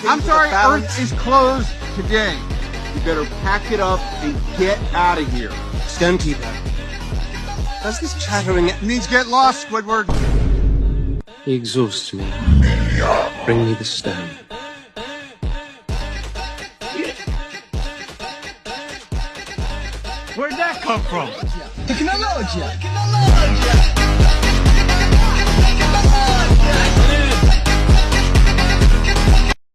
I'm sorry, Earth is closed today. You better pack it up and get out of here. Stand to that. Does this chattering... It means get lost, Squidward. He exhausts me. Bring me the stone. Where'd that come from? Tecnologia!